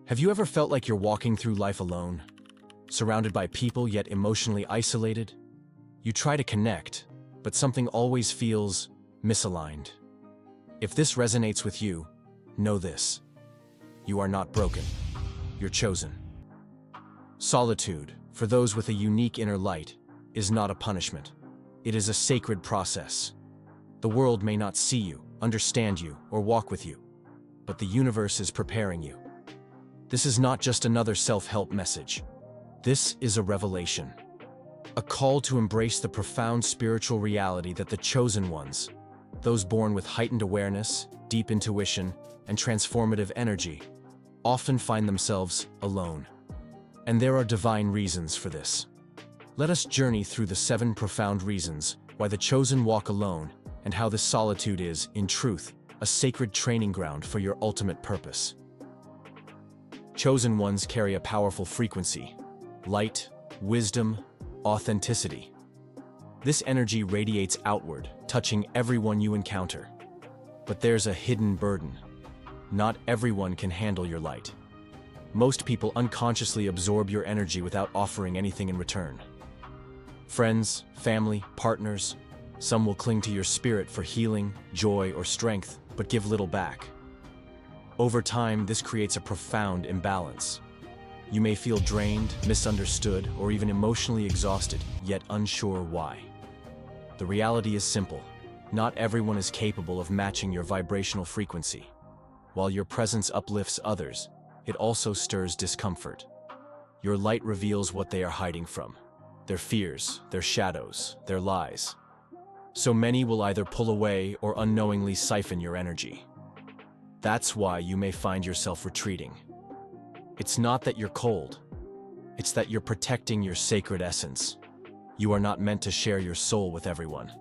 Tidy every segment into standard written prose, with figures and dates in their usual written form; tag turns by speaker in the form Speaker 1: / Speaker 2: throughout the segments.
Speaker 1: Have you ever felt like you're walking through life alone, surrounded by people yet emotionally isolated? You try to connect, but something always feels misaligned. If this resonates with you, know this: you are not broken. You're chosen. Solitude, for those with a unique inner light, is not a punishment. It is a sacred process. The world may not see you, understand you, or walk with you, but the universe is preparing you. This is not just another self-help message. This is a revelation. A call to embrace the profound spiritual reality that the chosen ones, those born with heightened awareness, deep intuition, and transformative energy, often find themselves alone. And there are divine reasons for this. Let us journey through the 7 profound reasons why the chosen walk alone, and how this solitude is, in truth, a sacred training ground for your ultimate purpose. Chosen ones carry a powerful frequency: light, wisdom, authenticity. This energy radiates outward, touching everyone you encounter. But there's a hidden burden. Not everyone can handle your light. Most people unconsciously absorb your energy without offering anything in return. Friends, family, partners, some will cling to your spirit for healing, joy, or strength, but give little back. Over time, this creates a profound imbalance. You may feel drained, misunderstood, or even emotionally exhausted, yet unsure why. The reality is simple. Not everyone is capable of matching your vibrational frequency. While your presence uplifts others, it also stirs discomfort. Your light reveals what they are hiding from: their fears, their shadows, their lies. So many will either pull away or unknowingly siphon your energy. That's why you may find yourself retreating. It's not that you're cold. It's that you're protecting your sacred essence. You are not meant to share your soul with everyone.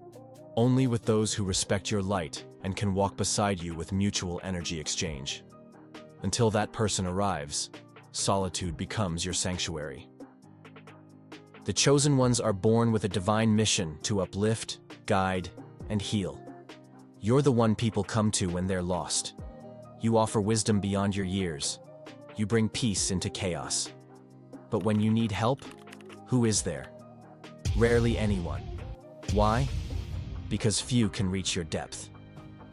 Speaker 1: Only with those who respect your light and can walk beside you with mutual energy exchange. Until that person arrives, solitude becomes your sanctuary. The chosen ones are born with a divine mission to uplift, guide, and heal. You're the one people come to when they're lost. You offer wisdom beyond your years. You bring peace into chaos. But when you need help, who is there? Rarely anyone. Why? Because few can reach your depth.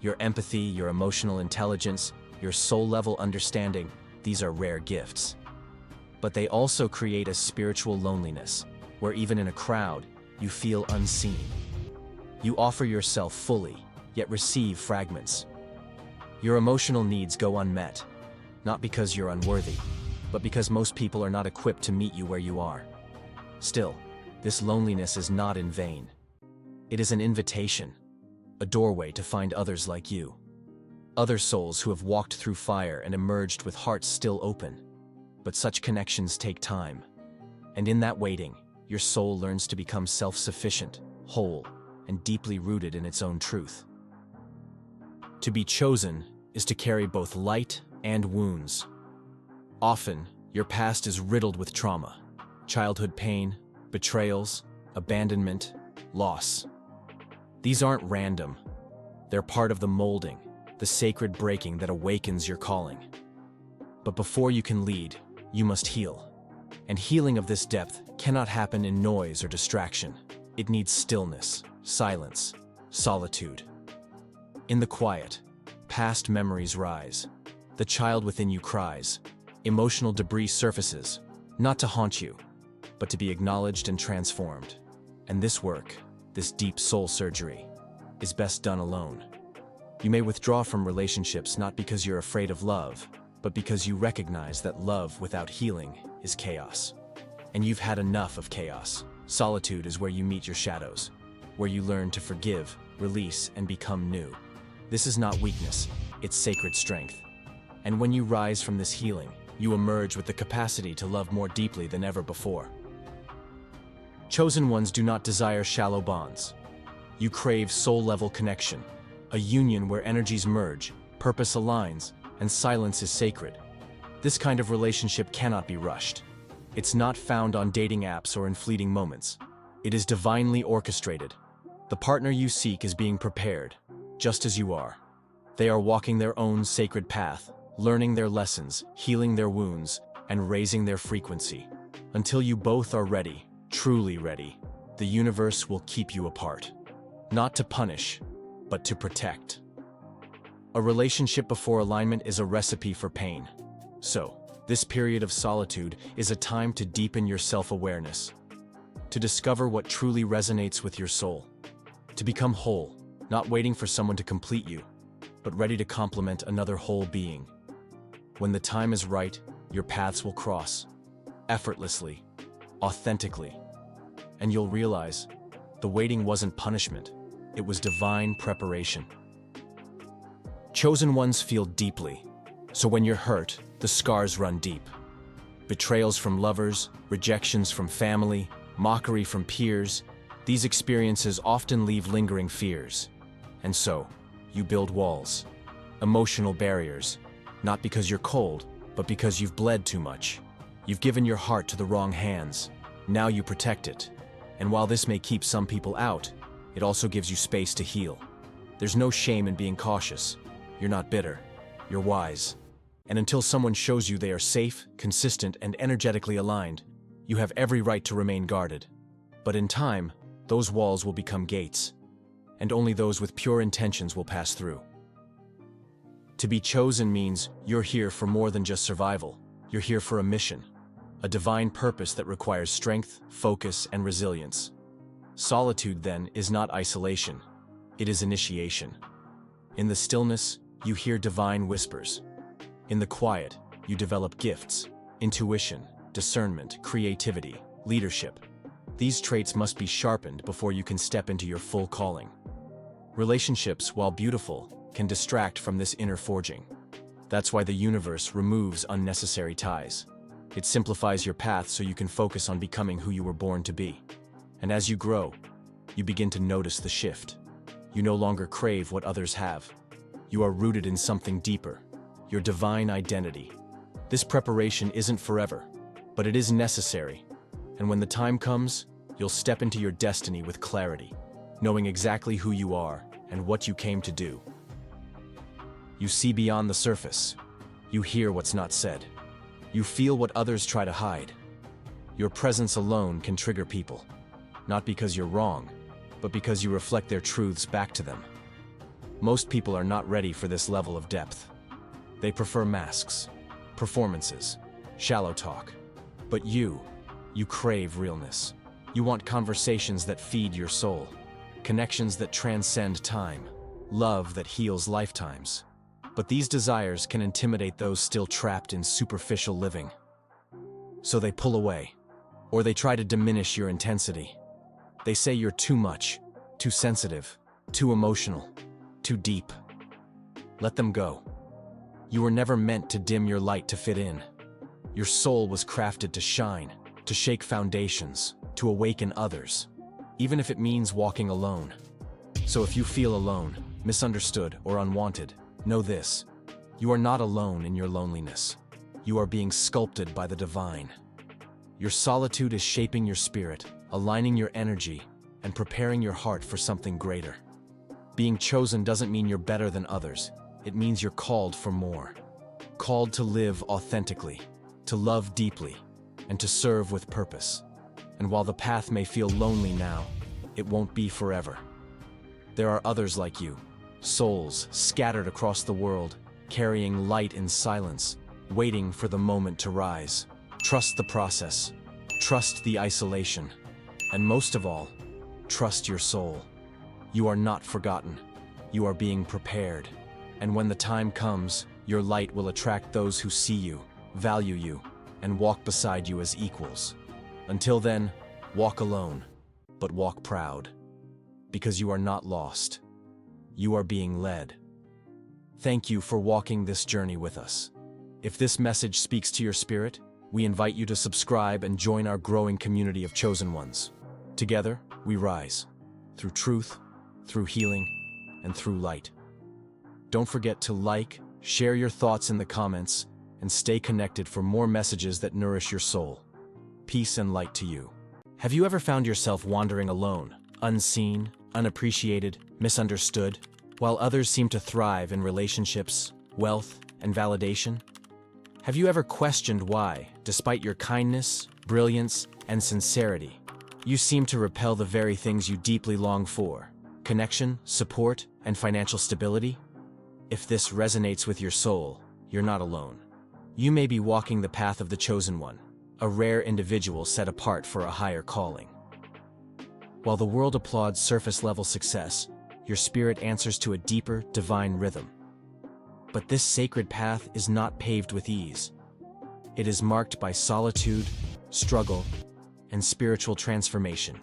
Speaker 1: Your empathy, your emotional intelligence, your soul-level understanding, these are rare gifts. But they also create a spiritual loneliness, where even in a crowd, you feel unseen. You offer yourself fully, yet receive fragments. Your emotional needs go unmet, not because you're unworthy, but because most people are not equipped to meet you where you are. Still, this loneliness is not in vain. It is an invitation, a doorway to find others like you. Other souls who have walked through fire and emerged with hearts still open. But such connections take time. And in that waiting, your soul learns to become self-sufficient, whole, and deeply rooted in its own truth. To be chosen is to carry both light and wounds. Often, your past is riddled with trauma: childhood pain, betrayals, abandonment, loss. These aren't random. They're part of the molding, the sacred breaking that awakens your calling. But before you can lead, you must heal. And healing of this depth cannot happen in noise or distraction. It needs stillness, silence, solitude. In the quiet, past memories rise. The child within you cries. Emotional debris surfaces, not to haunt you, but to be acknowledged and transformed. And this work, this deep soul surgery, is best done alone. You may withdraw from relationships not because you're afraid of love, but because you recognize that love without healing is chaos. And you've had enough of chaos. Solitude is where you meet your shadows, where you learn to forgive, release, and become new. This is not weakness, it's sacred strength. And when you rise from this healing, you emerge with the capacity to love more deeply than ever before. Chosen ones do not desire shallow bonds. You crave soul-level connection, a union where energies merge, purpose aligns, and silence is sacred. This kind of relationship cannot be rushed. It's not found on dating apps or in fleeting moments. It is divinely orchestrated. The partner you seek is being prepared, just as you are. They are walking their own sacred path, learning their lessons, healing their wounds, and raising their frequency. Until you both are ready, truly ready, the universe will keep you apart. Not to punish, but to protect. A relationship before alignment is a recipe for pain. So, this period of solitude is a time to deepen your self-awareness, to discover what truly resonates with your soul, to become whole, not waiting for someone to complete you, but ready to complement another whole being. When the time is right, your paths will cross, effortlessly, authentically, and you'll realize the waiting wasn't punishment, it was divine preparation. Chosen ones feel deeply, so when you're hurt, the scars run deep. Betrayals from lovers, rejections from family, mockery from peers, these experiences often leave lingering fears. And so, you build walls, emotional barriers, not because you're cold, but because you've bled too much. You've given your heart to the wrong hands. Now you protect it. And while this may keep some people out, it also gives you space to heal. There's no shame in being cautious. You're not bitter. You're wise. And until someone shows you they are safe, consistent, and energetically aligned, you have every right to remain guarded. But in time, those walls will become gates, and only those with pure intentions will pass through. To be chosen means you're here for more than just survival. You're here for a mission, a divine purpose that requires strength, focus, and resilience. Solitude, then, is not isolation. It is initiation. In the stillness, you hear divine whispers. In the quiet, you develop gifts, intuition, discernment, creativity, leadership. These traits must be sharpened before you can step into your full calling. Relationships, while beautiful, can distract from this inner forging. That's why the universe removes unnecessary ties. It simplifies your path so you can focus on becoming who you were born to be. And as you grow, you begin to notice the shift. You no longer crave what others have. You are rooted in something deeper, your divine identity. This preparation isn't forever, but it is necessary. And when the time comes, you'll step into your destiny with clarity, knowing exactly who you are and what you came to do. You see beyond the surface. You hear what's not said. You feel what others try to hide. Your presence alone can trigger people, not because you're wrong, but because you reflect their truths back to them. Most people are not ready for this level of depth. They prefer masks, performances, shallow talk. But you crave realness. You want conversations that feed your soul, connections that transcend time, love that heals lifetimes. But these desires can intimidate those still trapped in superficial living. So they pull away, or they try to diminish your intensity. They say you're too much, too sensitive, too emotional, too deep. Let them go. You were never meant to dim your light to fit in. Your soul was crafted to shine, to shake foundations, to awaken others, even if it means walking alone. So if you feel alone, misunderstood, or unwanted, know this: you are not alone in your loneliness. You are being sculpted by the divine. Your solitude is shaping your spirit, aligning your energy, and preparing your heart for something greater. Being chosen doesn't mean you're better than others. It means you're called for more. Called to live authentically, to love deeply, and to serve with purpose. And while the path may feel lonely now, it won't be forever. There are others like you, souls scattered across the world, carrying light in silence, waiting for the moment to rise. Trust the process, trust the isolation, and most of all, trust your soul. You are not forgotten. You are being prepared. And when the time comes, your light will attract those who see you, value you, and walk beside you as equals. Until then, walk alone, but walk proud. Because you are not lost. You are being led. Thank you for walking this journey with us. If this message speaks to your spirit, we invite you to subscribe and join our growing community of chosen ones. Together, we rise. Through truth, through healing, and through light. Don't forget to like, share your thoughts in the comments, and stay connected for more messages that nourish your soul. Peace and light to you. Have you ever found yourself wandering alone, unseen, unappreciated, misunderstood, while others seem to thrive in relationships, wealth, and validation? Have you ever questioned why, despite your kindness, brilliance, and sincerity, you seem to repel the very things you deeply long for: connection, support, and financial stability? If this resonates with your soul, you're not alone. You may be walking the path of the chosen one, a rare individual set apart for a higher calling. While the world applauds surface-level success, your spirit answers to a deeper, divine rhythm. But this sacred path is not paved with ease. It is marked by solitude, struggle, and spiritual transformation.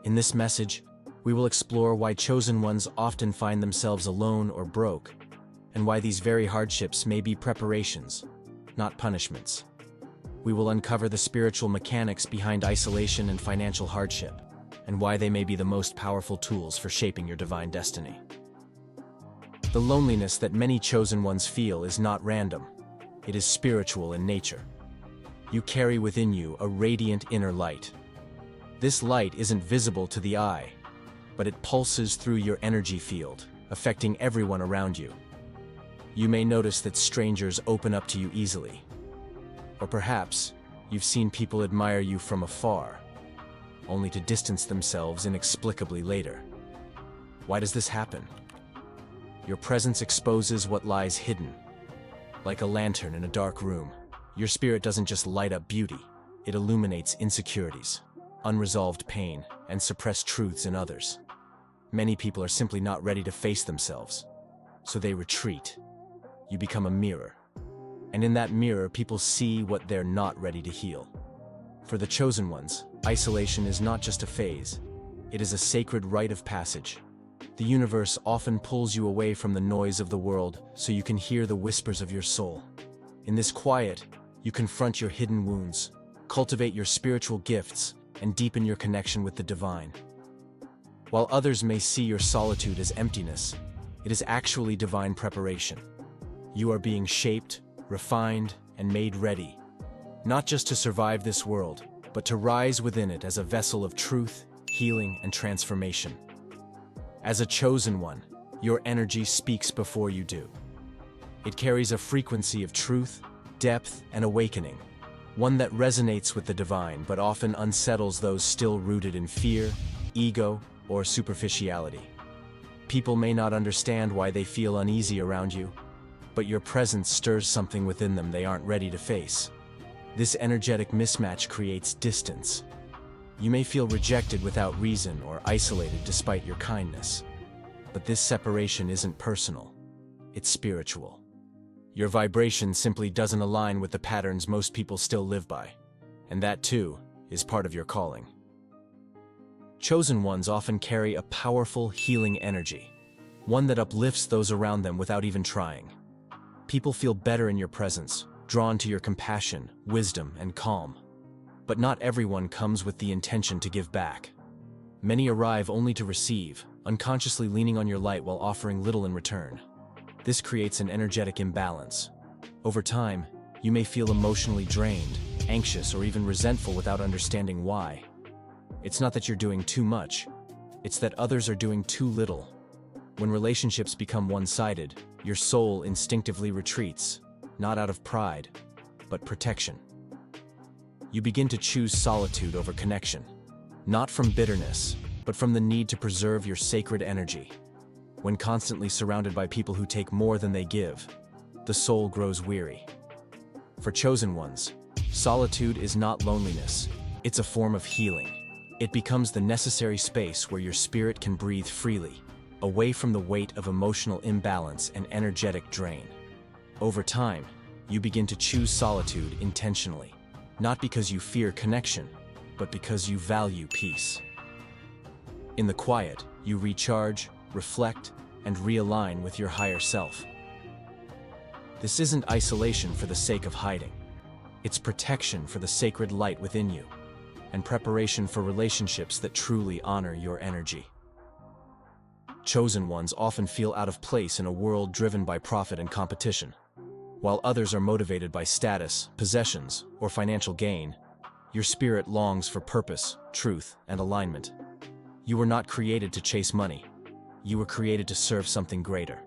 Speaker 1: In this message, we will explore why chosen ones often find themselves alone or broke, and why these very hardships may be preparations, not punishments. We will uncover the spiritual mechanics behind isolation and financial hardship, and why they may be the most powerful tools for shaping your divine destiny. The loneliness that many chosen ones feel is not random. It is spiritual in nature. You carry within you a radiant inner light. This light isn't visible to the eye, but it pulses through your energy field, affecting everyone around you. You may notice that strangers open up to you easily. Or perhaps you've seen people admire you from afar, only to distance themselves inexplicably later. Why does this happen? Your presence exposes what lies hidden. Like a lantern in a dark room, your spirit doesn't just light up beauty, it illuminates insecurities, unresolved pain, and suppressed truths in others. Many people are simply not ready to face themselves, so they retreat. You become a mirror, and in that mirror, people see what they're not ready to heal. For the chosen ones, isolation is not just a phase, it is a sacred rite of passage. The universe often pulls you away from the noise of the world so you can hear the whispers of your soul. In this quiet, you confront your hidden wounds, cultivate your spiritual gifts, and deepen your connection with the divine. While others may see your solitude as emptiness, it is actually divine preparation. You are being shaped, refined, and made ready, not just to survive this world, but to rise within it as a vessel of truth, healing, and transformation. As a chosen one, your energy speaks before you do. It carries a frequency of truth, depth, and awakening, one that resonates with the divine but often unsettles those still rooted in fear, ego, or superficiality. People may not understand why they feel uneasy around you, but your presence stirs something within them they aren't ready to face. This energetic mismatch creates distance. You may feel rejected without reason or isolated despite your kindness. But this separation isn't personal, it's spiritual. Your vibration simply doesn't align with the patterns most people still live by, and that too is part of your calling. Chosen ones often carry a powerful, healing energy, one that uplifts those around them without even trying. People feel better in your presence, drawn to your compassion, wisdom, and calm. But not everyone comes with the intention to give back. Many arrive only to receive, unconsciously leaning on your light while offering little in return. This creates an energetic imbalance. Over time, you may feel emotionally drained, anxious, or even resentful without understanding why. It's not that you're doing too much, it's that others are doing too little. When relationships become one-sided, your soul instinctively retreats, not out of pride, but protection. You begin to choose solitude over connection, not from bitterness, but from the need to preserve your sacred energy. When constantly surrounded by people who take more than they give, the soul grows weary. For chosen ones, solitude is not loneliness, it's a form of healing. It becomes the necessary space where your spirit can breathe freely, away from the weight of emotional imbalance and energetic drain. Over time, you begin to choose solitude intentionally, not because you fear connection, but because you value peace. In the quiet, you recharge, reflect, and realign with your higher self. This isn't isolation for the sake of hiding. It's protection for the sacred light within you, and preparation for relationships that truly honor your energy. Chosen ones often feel out of place in a world driven by profit and competition. While others are motivated by status, possessions, or financial gain, your spirit longs for purpose, truth, and alignment. You were not created to chase money. You were created to serve something greater.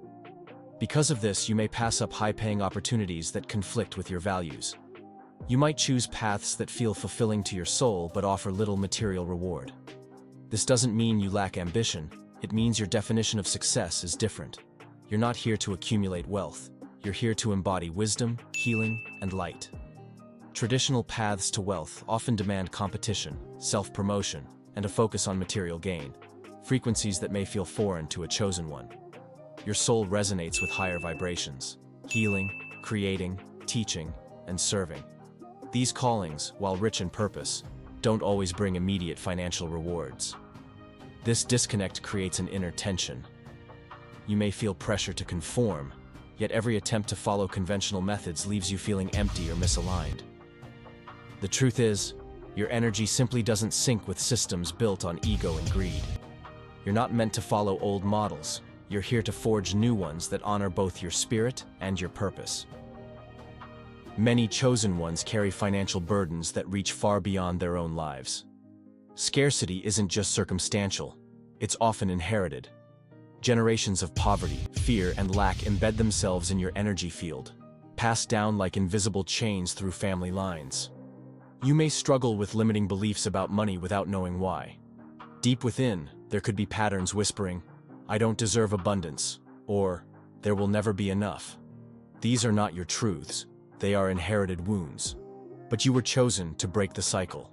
Speaker 1: Because of this, you may pass up high-paying opportunities that conflict with your values. You might choose paths that feel fulfilling to your soul but offer little material reward. This doesn't mean you lack ambition, it means your definition of success is different. You're not here to accumulate wealth, you're here to embody wisdom, healing, and light. Traditional paths to wealth often demand competition, self-promotion, and a focus on material gain, frequencies that may feel foreign to a chosen one. Your soul resonates with higher vibrations: healing, creating, teaching, and serving. These callings, while rich in purpose, don't always bring immediate financial rewards. This disconnect creates an inner tension. You may feel pressure to conform, yet every attempt to follow conventional methods leaves you feeling empty or misaligned. The truth is, your energy simply doesn't sync with systems built on ego and greed. You're not meant to follow old models. You're here to forge new ones that honor both your spirit and your purpose. Many chosen ones carry financial burdens that reach far beyond their own lives. Scarcity isn't just circumstantial, it's often inherited. Generations of poverty, fear, and lack embed themselves in your energy field, passed down like invisible chains through family lines. You may struggle with limiting beliefs about money without knowing why. Deep within, there could be patterns whispering, "I don't deserve abundance," or "there will never be enough." These are not your truths, they are inherited wounds. But you were chosen to break the cycle.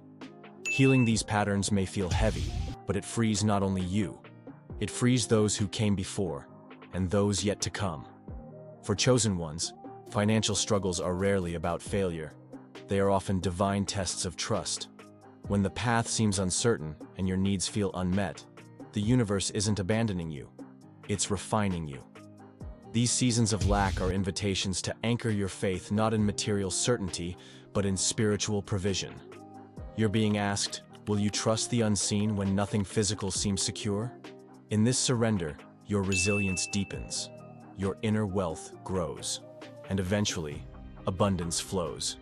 Speaker 1: Healing these patterns may feel heavy, but it frees not only you, it frees those who came before, and those yet to come. For chosen ones, financial struggles are rarely about failure. They are often divine tests of trust. When the path seems uncertain and your needs feel unmet, the universe isn't abandoning you, it's refining you. These seasons of lack are invitations to anchor your faith not in material certainty, but in spiritual provision. You're being asked, will you trust the unseen when nothing physical seems secure? In this surrender, your resilience deepens, your inner wealth grows, and eventually, abundance flows.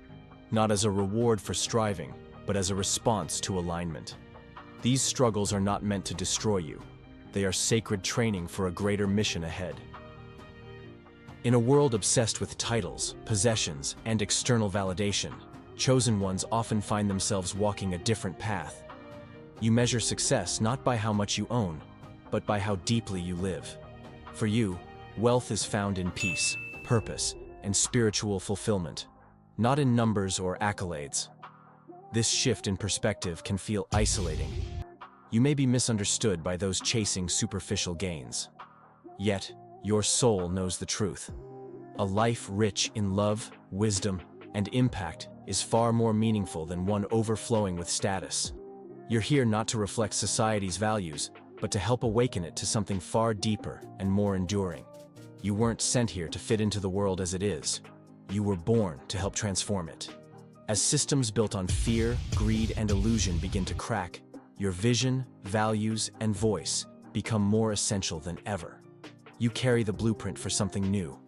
Speaker 1: Not as a reward for striving, but as a response to alignment. These struggles are not meant to destroy you. They are sacred training for a greater mission ahead. In a world obsessed with titles, possessions, and external validation, chosen ones often find themselves walking a different path. You measure success not by how much you own, but by how deeply you live. For you, wealth is found in peace, purpose, and spiritual fulfillment, not in numbers or accolades. This shift in perspective can feel isolating. You may be misunderstood by those chasing superficial gains. Yet, your soul knows the truth. A life rich in love, wisdom, and impact is far more meaningful than one overflowing with status. You're here not to reflect society's values, but to help awaken it to something far deeper and more enduring. You weren't sent here to fit into the world as it is. You were born to help transform it. As systems built on fear, greed, and illusion begin to crack, your vision, values, and voice become more essential than ever. You carry the blueprint for something new,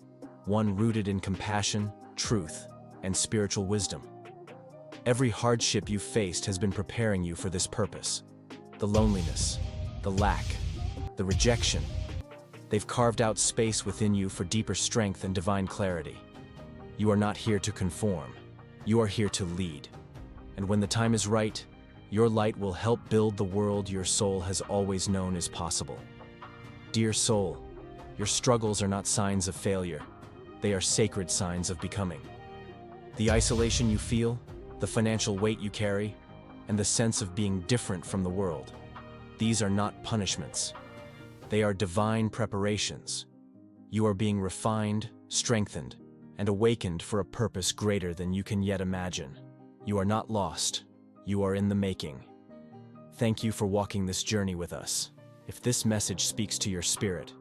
Speaker 1: one rooted in compassion, truth, and spiritual wisdom. Every hardship you've faced has been preparing you for this purpose. The loneliness, the lack, the rejection, they've carved out space within you for deeper strength and divine clarity. You are not here to conform. You are here to lead. And when the time is right, your light will help build the world your soul has always known is possible. Dear soul, your struggles are not signs of failure. They are sacred signs of becoming. The isolation you feel, the financial weight you carry, and the sense of being different from the world, these are not punishments. They are divine preparations. You are being refined, strengthened, and awakened for a purpose greater than you can yet imagine. You are not lost. You are in the making. Thank you for walking this journey with us. If this message speaks to your spirit,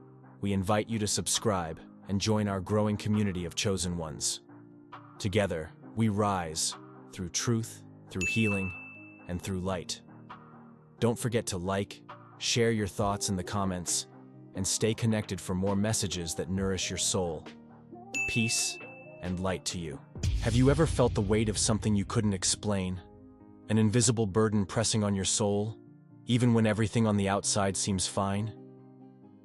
Speaker 1: we invite you to subscribe and join our growing community of chosen ones. Together, we rise through truth, through healing, and through light. Don't forget to like, share your thoughts in the comments, and stay connected for more messages that nourish your soul. Peace and light to you. Have you ever felt the weight of something you couldn't explain? An invisible burden pressing on your soul, even when everything on the outside seems fine?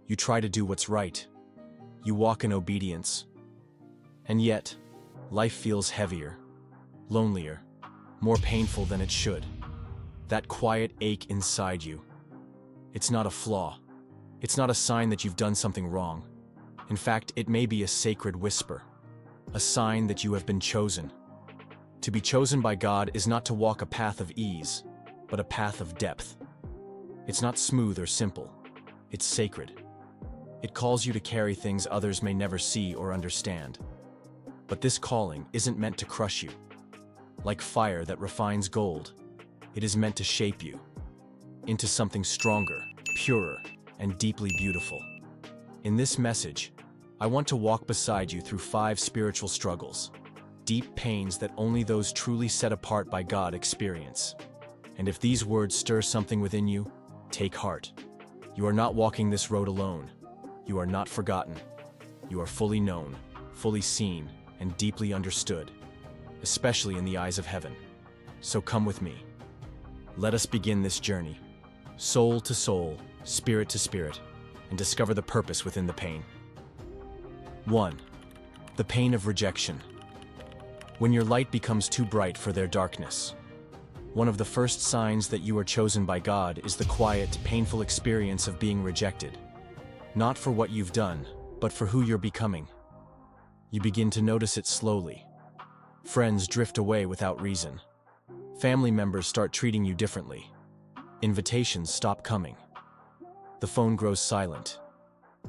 Speaker 1: You try to do what's right. You walk in obedience. And yet, life feels heavier, lonelier, more painful than it should. That quiet ache inside you. It's not a flaw. It's not a sign that you've done something wrong. In fact, it may be a sacred whisper, a sign that you have been chosen. To be chosen by God is not to walk a path of ease, but a path of depth. It's not smooth or simple. It's sacred. It calls you to carry things others may never see or understand. But this calling isn't meant to crush you. Like fire that refines gold, it is meant to shape you into something stronger, purer, and deeply beautiful. In this message, I want to walk beside you through 5 spiritual struggles, deep pains that only those truly set apart by God experience. And if these words stir something within you, take heart. You are not walking this road alone. You are not forgotten. You are fully known, fully seen, and deeply understood, especially in the eyes of heaven. So come with me. Let us begin this journey, soul to soul, spirit to spirit, and discover the purpose within the pain. 1. The pain of rejection. When your light becomes too bright for their darkness. One of the first signs that you are chosen by God is the quiet, painful experience of being rejected. Not for what you've done, but for who you're becoming. You begin to notice it slowly. Friends drift away without reason. Family members start treating you differently. Invitations stop coming. The phone grows silent.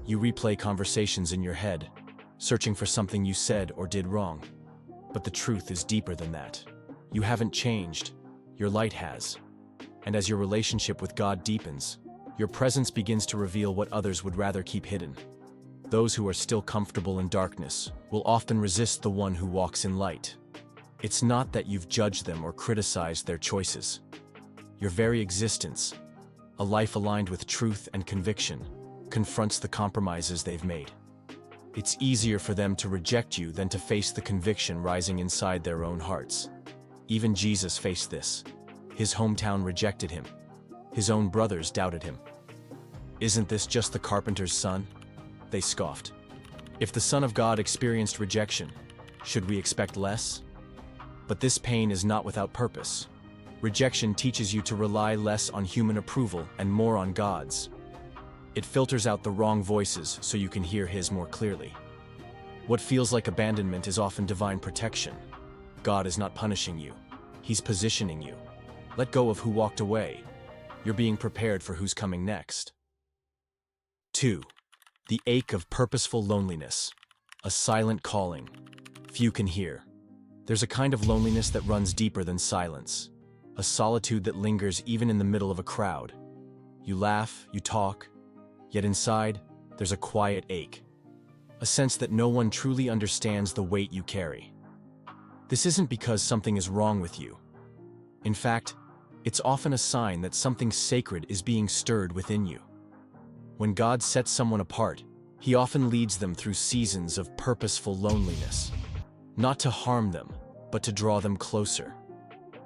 Speaker 1: You replay conversations in your head, searching for something you said or did wrong. But the truth is deeper than that. You haven't changed. Your light has. And as your relationship with God deepens, your presence begins to reveal what others would rather keep hidden. Those who are still comfortable in darkness will often resist the one who walks in light. It's not that you've judged them or criticized their choices. Your very existence, a life aligned with truth and conviction, confronts the compromises they've made. It's easier for them to reject you than to face the conviction rising inside their own hearts. Even Jesus faced this. His hometown rejected him. His own brothers doubted him. Isn't this just the carpenter's son? They scoffed. If the Son of God experienced rejection, should we expect less? But this pain is not without purpose. Rejection teaches you to rely less on human approval and more on God's. It filters out the wrong voices so you can hear His more clearly. What feels like abandonment is often divine protection. God is not punishing you. He's positioning you. Let go of who walked away. You're being prepared for who's coming next. 2. The ache of purposeful loneliness. A silent calling. Few can hear. There's a kind of loneliness that runs deeper than silence. A solitude that lingers even in the middle of a crowd. You laugh, you talk, yet inside, there's a quiet ache. A sense that no one truly understands the weight you carry. This isn't because something is wrong with you. In fact, it's often a sign that something sacred is being stirred within you. When God sets someone apart, He often leads them through seasons of purposeful loneliness. Not to harm them, but to draw them closer.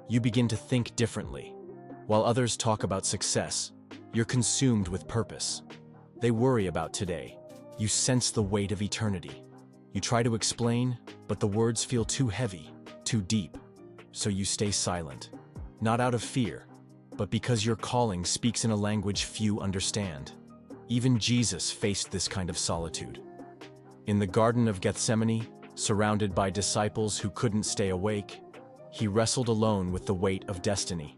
Speaker 1: You begin to think differently. While others talk about success, you're consumed with purpose. They worry about today. You sense the weight of eternity. You try to explain, but the words feel too heavy, too deep. So you stay silent. Not out of fear, but because your calling speaks in a language few understand. Even Jesus faced this kind of solitude. In the Garden of Gethsemane, surrounded by disciples who couldn't stay awake, He wrestled alone with the weight of destiny.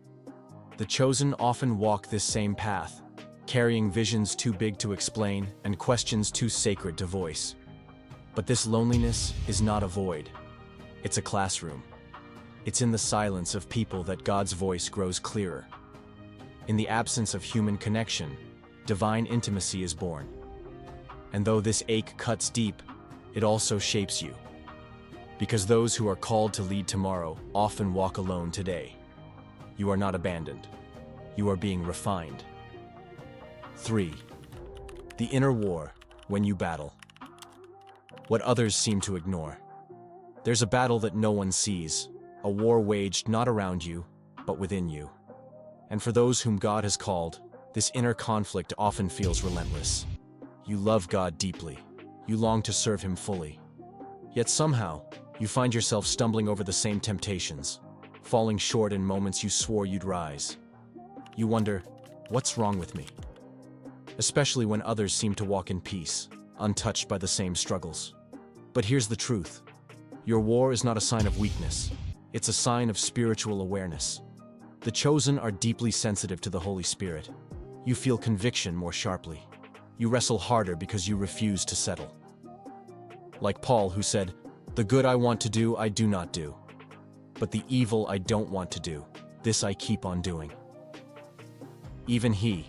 Speaker 1: The chosen often walk this same path, carrying visions too big to explain and questions too sacred to voice. But this loneliness is not a void. It's a classroom. It's in the silence of people that God's voice grows clearer. In the absence of human connection, divine intimacy is born. And though this ache cuts deep, it also shapes you. Because those who are called to lead tomorrow often walk alone today. You are not abandoned. You are being refined. 3. The inner war, when you battle. What others seem to ignore. There's a battle that no one sees, a war waged not around you, but within you. And for those whom God has called, this inner conflict often feels relentless. You love God deeply. You long to serve him fully. Yet somehow, you find yourself stumbling over the same temptations, falling short in moments you swore you'd rise. You wonder, what's wrong with me? Especially when others seem to walk in peace, untouched by the same struggles. But here's the truth. Your war is not a sign of weakness. It's a sign of spiritual awareness. The chosen are deeply sensitive to the Holy Spirit. You feel conviction more sharply. You wrestle harder because you refuse to settle. Like Paul, who said, "The good I want to do, I do not do. But the evil I don't want to do, this I keep on doing." Even he,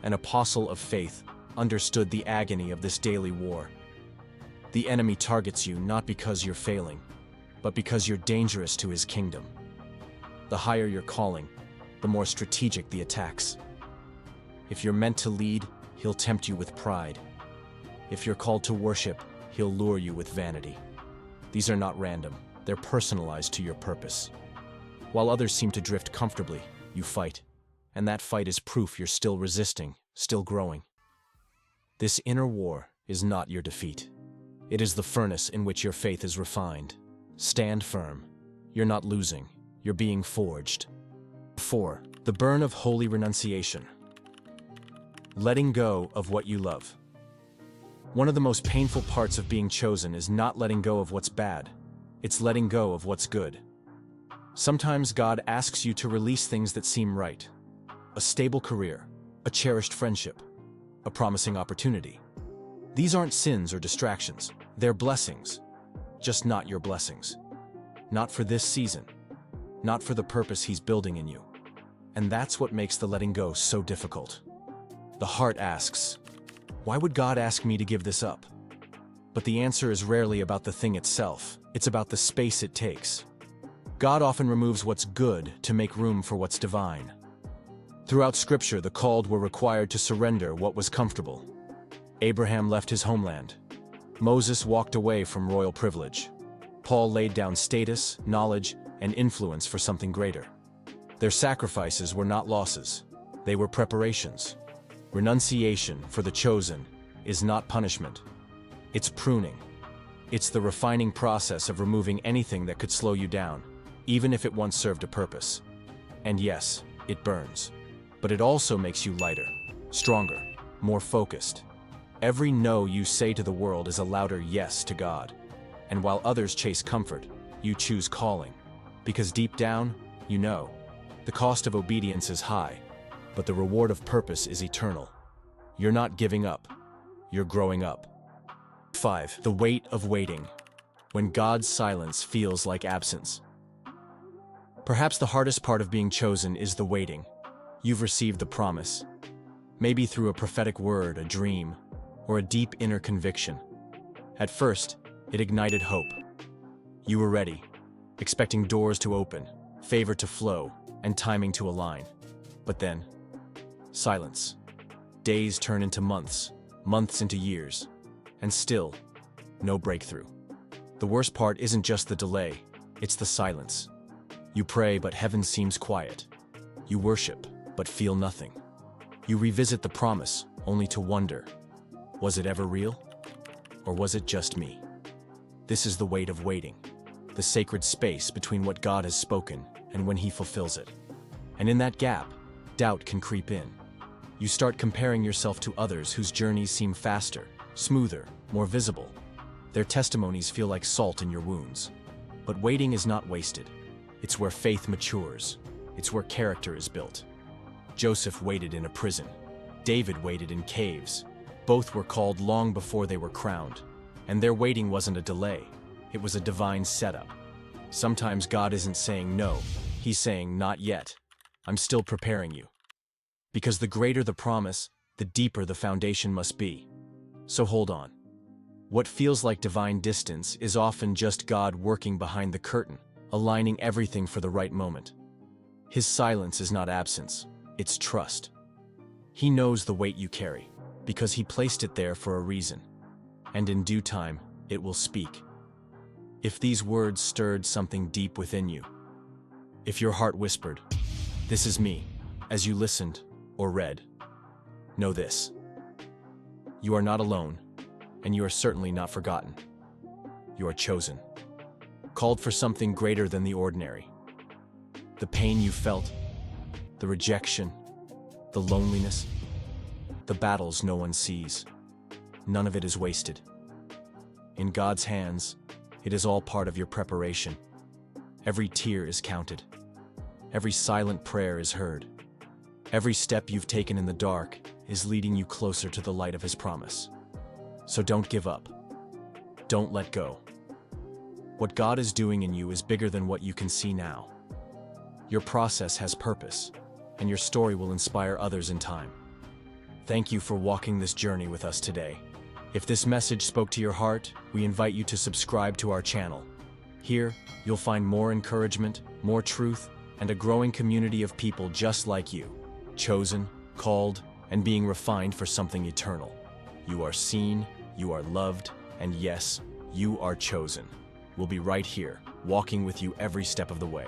Speaker 1: an apostle of faith, understood the agony of this daily war. The enemy targets you not because you're failing, but because you're dangerous to his kingdom. The higher your calling, the more strategic the attacks. If you're meant to lead, he'll tempt you with pride. If you're called to worship, he'll lure you with vanity. These are not random, they're personalized to your purpose. While others seem to drift comfortably, you fight. And that fight is proof you're still resisting, still growing. This inner war is not your defeat. It is the furnace in which your faith is refined. Stand firm. You're not losing, you're being forged. 4. The burn of holy renunciation. Letting go of what you love. One of the most painful parts of being chosen is not letting go of what's bad. It's letting go of what's good. Sometimes God asks you to release things that seem right. A stable career, a cherished friendship, a promising opportunity. These aren't sins or distractions. They're blessings. Just not your blessings. Not for this season. Not for the purpose he's building in you. And that's what makes the letting go so difficult. The heart asks, why would God ask me to give this up? But the answer is rarely about the thing itself. It's about the space it takes. God often removes what's good to make room for what's divine. Throughout Scripture, the called were required to surrender what was comfortable. Abraham left his homeland. Moses walked away from royal privilege. Paul laid down status, knowledge, and influence for something greater. Their sacrifices were not losses. They were preparations. Renunciation for the chosen is not punishment. It's pruning. It's the refining process of removing anything that could slow you down, even if it once served a purpose. And yes, it burns. But it also makes you lighter, stronger, more focused. Every no you say to the world is a louder yes to God. And while others chase comfort, you choose calling. Because deep down, you know, the cost of obedience is high, but the reward of purpose is eternal. You're not giving up, you're growing up. 5. The weight of waiting. When God's silence feels like absence. Perhaps the hardest part of being chosen is the waiting. You've received the promise, maybe through a prophetic word, a dream, or a deep inner conviction. At first, it ignited hope. You were ready, expecting doors to open, favor to flow, and timing to align. But then, silence. Days turn into months, months into years, and still, no breakthrough. The worst part isn't just the delay, it's the silence. You pray, but heaven seems quiet. You worship, but feel nothing. You revisit the promise, only to wonder, was it ever real? Or was it just me? This is the weight of waiting, the sacred space between what God has spoken and when he fulfills it. And in that gap, doubt can creep in. You start comparing yourself to others whose journeys seem faster, smoother, more visible. Their testimonies feel like salt in your wounds. But waiting is not wasted. It's where faith matures. It's where character is built. Joseph waited in a prison. David waited in caves. Both were called long before they were crowned. And their waiting wasn't a delay. It was a divine setup. Sometimes God isn't saying no. He's saying, not yet. I'm still preparing you. Because the greater the promise, the deeper the foundation must be. So hold on. What feels like divine distance is often just God working behind the curtain, aligning everything for the right moment. His silence is not absence, it's trust. He knows the weight you carry, because he placed it there for a reason. And in due time, it will speak. If these words stirred something deep within you, if your heart whispered, "This is me," as you listened or read, know this. You are not alone. and you are certainly not forgotten. You are chosen, called for something greater than the ordinary. The pain you felt, the rejection, the loneliness, the battles no one sees, none of it is wasted. In God's hands, it is all part of your preparation. Every tear is counted. Every silent prayer is heard. Every step you've taken in the dark is leading you closer to the light of His promise. So don't give up. Don't let go. What God is doing in you is bigger than what you can see now. Your process has purpose, and your story will inspire others in time. Thank you for walking this journey with us today. If this message spoke to your heart, we invite you to subscribe to our channel. Here, you'll find more encouragement, more truth, and a growing community of people just like you, chosen, called, and being refined for something eternal. You are seen, you are loved, and yes, you are chosen. We'll be right here, walking with you every step of the way.